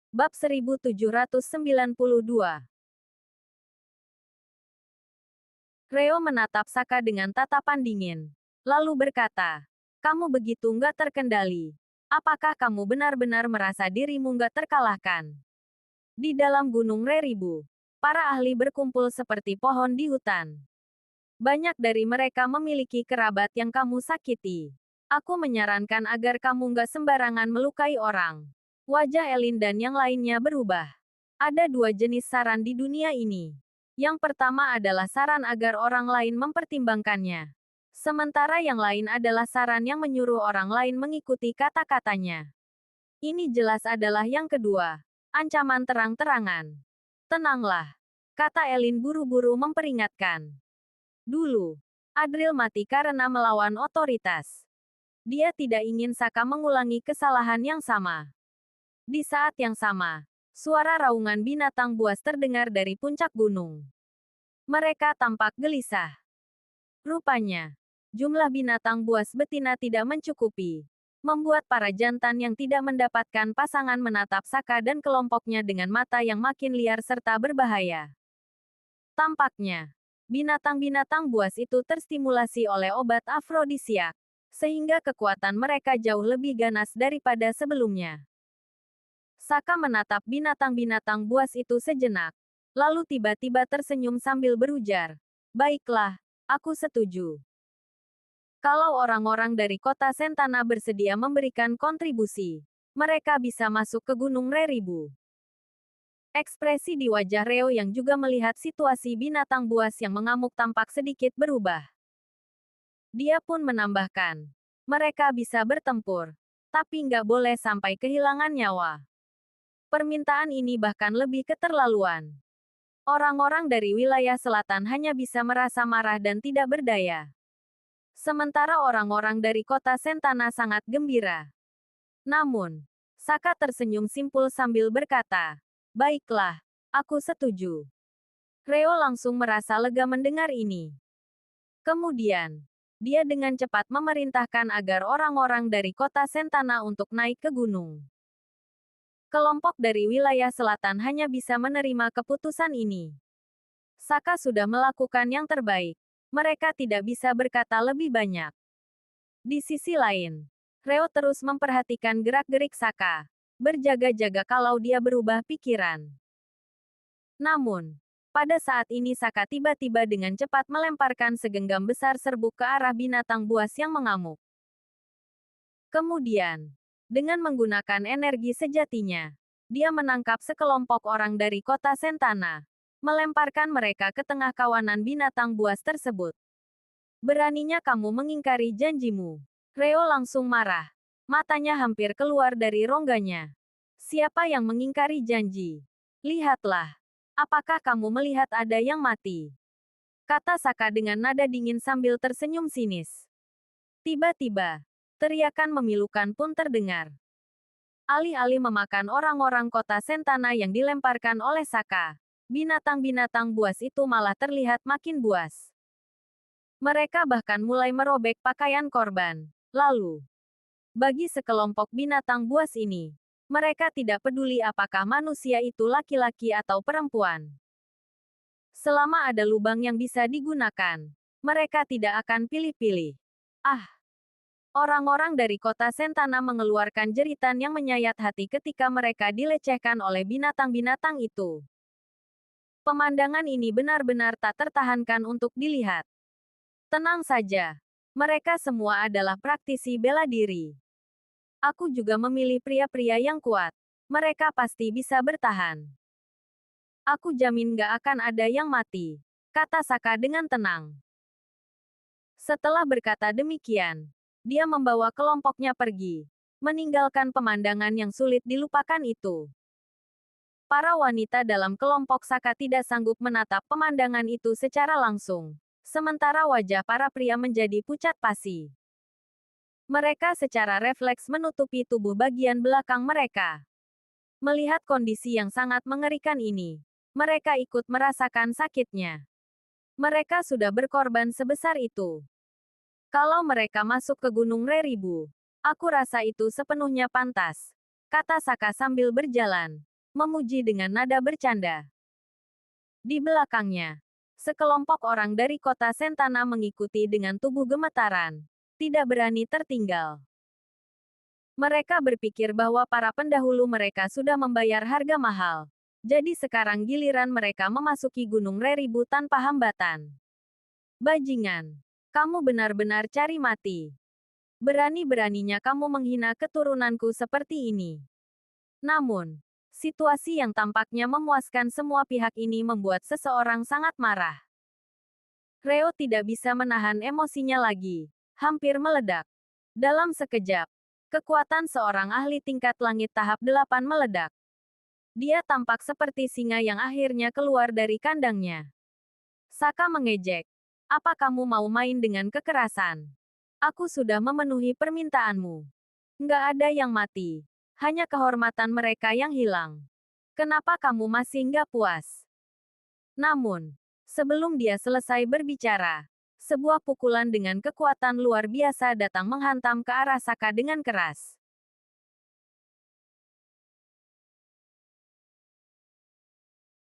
Bab 1792. Reo menatap Saka dengan tatapan dingin. Lalu berkata, "Kamu begitu nggak terkendali. Apakah kamu benar-benar merasa dirimu nggak terkalahkan?" Di dalam Gunung Reribu, para ahli berkumpul seperti pohon di hutan. Banyak dari mereka memiliki kerabat yang kamu sakiti. Aku menyarankan agar kamu nggak sembarangan melukai orang. Wajah Elin dan yang lainnya berubah. Ada dua jenis saran di dunia ini. Yang pertama adalah saran agar orang lain mempertimbangkannya. Sementara yang lain adalah saran yang menyuruh orang lain mengikuti kata-katanya. Ini jelas adalah yang kedua. Ancaman terang-terangan. Tenanglah, kata Elin buru-buru memperingatkan. Dulu, Adril mati karena melawan otoritas. Dia tidak ingin Saka mengulangi kesalahan yang sama. Di saat yang sama, suara raungan binatang buas terdengar dari puncak gunung. Mereka tampak gelisah. Rupanya, jumlah binatang buas betina tidak mencukupi, membuat para jantan yang tidak mendapatkan pasangan menatap Saka dan kelompoknya dengan mata yang makin liar serta berbahaya. Tampaknya, binatang-binatang buas itu terstimulasi oleh obat afrodisiak, sehingga kekuatan mereka jauh lebih ganas daripada sebelumnya. Saka menatap binatang-binatang buas itu sejenak, lalu tiba-tiba tersenyum sambil berujar, "Baiklah, aku setuju. Kalau orang-orang dari kota Sentana bersedia memberikan kontribusi, mereka bisa masuk ke Gunung Reribu." Ekspresi di wajah Reo yang juga melihat situasi binatang buas yang mengamuk tampak sedikit berubah. Dia pun menambahkan, mereka bisa bertempur, tapi nggak boleh sampai kehilangan nyawa. Permintaan ini bahkan lebih keterlaluan. Orang-orang dari wilayah selatan hanya bisa merasa marah dan tidak berdaya. Sementara orang-orang dari kota Sentana sangat gembira. Namun, Saka tersenyum simpul sambil berkata, "Baiklah, aku setuju." Reo langsung merasa lega mendengar ini. Kemudian, dia dengan cepat memerintahkan agar orang-orang dari kota Sentana untuk naik ke gunung. Kelompok dari wilayah selatan hanya bisa menerima keputusan ini. Saka sudah melakukan yang terbaik. Mereka tidak bisa berkata lebih banyak. Di sisi lain, Reo terus memperhatikan gerak-gerik Saka, berjaga-jaga kalau dia berubah pikiran. Namun, pada saat ini Saka tiba-tiba dengan cepat melemparkan segenggam besar serbuk ke arah binatang buas yang mengamuk. Kemudian, dengan menggunakan energi sejatinya, dia menangkap sekelompok orang dari kota Sentana, melemparkan mereka ke tengah kawanan binatang buas tersebut. "Beraninya kamu mengingkari janjimu." Reo langsung marah. Matanya hampir keluar dari rongganya. "Siapa yang mengingkari janji? Lihatlah. Apakah kamu melihat ada yang mati?" Kata Saka dengan nada dingin sambil tersenyum sinis. Tiba-tiba, teriakan memilukan pun terdengar. Alih-alih memakan orang-orang kota Sentana yang dilemparkan oleh Saka, binatang-binatang buas itu malah terlihat makin buas. Mereka bahkan mulai merobek pakaian korban. Lalu, bagi sekelompok binatang buas ini, mereka tidak peduli apakah manusia itu laki-laki atau perempuan. Selama ada lubang yang bisa digunakan, mereka tidak akan pilih-pilih. Ah! Orang-orang dari kota Sentana mengeluarkan jeritan yang menyayat hati ketika mereka dilecehkan oleh binatang-binatang itu. Pemandangan ini benar-benar tak tertahankan untuk dilihat. Tenang saja. Mereka semua adalah praktisi bela diri. Aku juga memilih pria-pria yang kuat. Mereka pasti bisa bertahan. Aku jamin gak akan ada yang mati, kata Saka dengan tenang. Setelah berkata demikian, dia membawa kelompoknya pergi, meninggalkan pemandangan yang sulit dilupakan itu. Para wanita dalam kelompok Saka tidak sanggup menatap pemandangan itu secara langsung. Sementara wajah para pria menjadi pucat pasi. Mereka secara refleks menutupi tubuh bagian belakang mereka. Melihat kondisi yang sangat mengerikan ini, mereka ikut merasakan sakitnya. Mereka sudah berkorban sebesar itu. Kalau mereka masuk ke Gunung Reribu, aku rasa itu sepenuhnya pantas, kata Saka sambil berjalan. memuji dengan nada bercanda. Di belakangnya, sekelompok orang dari kota Sentana mengikuti dengan tubuh gemetaran, tidak berani tertinggal. Mereka berpikir bahwa para pendahulu mereka sudah membayar harga mahal. Jadi sekarang giliran mereka memasuki Gunung Reribu tanpa hambatan. Bajingan, kamu benar-benar cari mati. Berani-beraninya kamu menghina keturunanku seperti ini. Namun, situasi yang tampaknya memuaskan semua pihak ini membuat seseorang sangat marah. Reo tidak bisa menahan emosinya lagi, hampir meledak. Dalam sekejap, kekuatan seorang ahli tingkat langit tahap 8 meledak. Dia tampak seperti singa yang akhirnya keluar dari kandangnya. Saka mengejek. Apa kamu mau main dengan kekerasan? Aku sudah memenuhi permintaanmu. Nggak ada yang mati. Hanya kehormatan mereka yang hilang. Kenapa kamu masih nggak puas? Namun, sebelum dia selesai berbicara, sebuah pukulan dengan kekuatan luar biasa datang menghantam ke arah Saka dengan keras.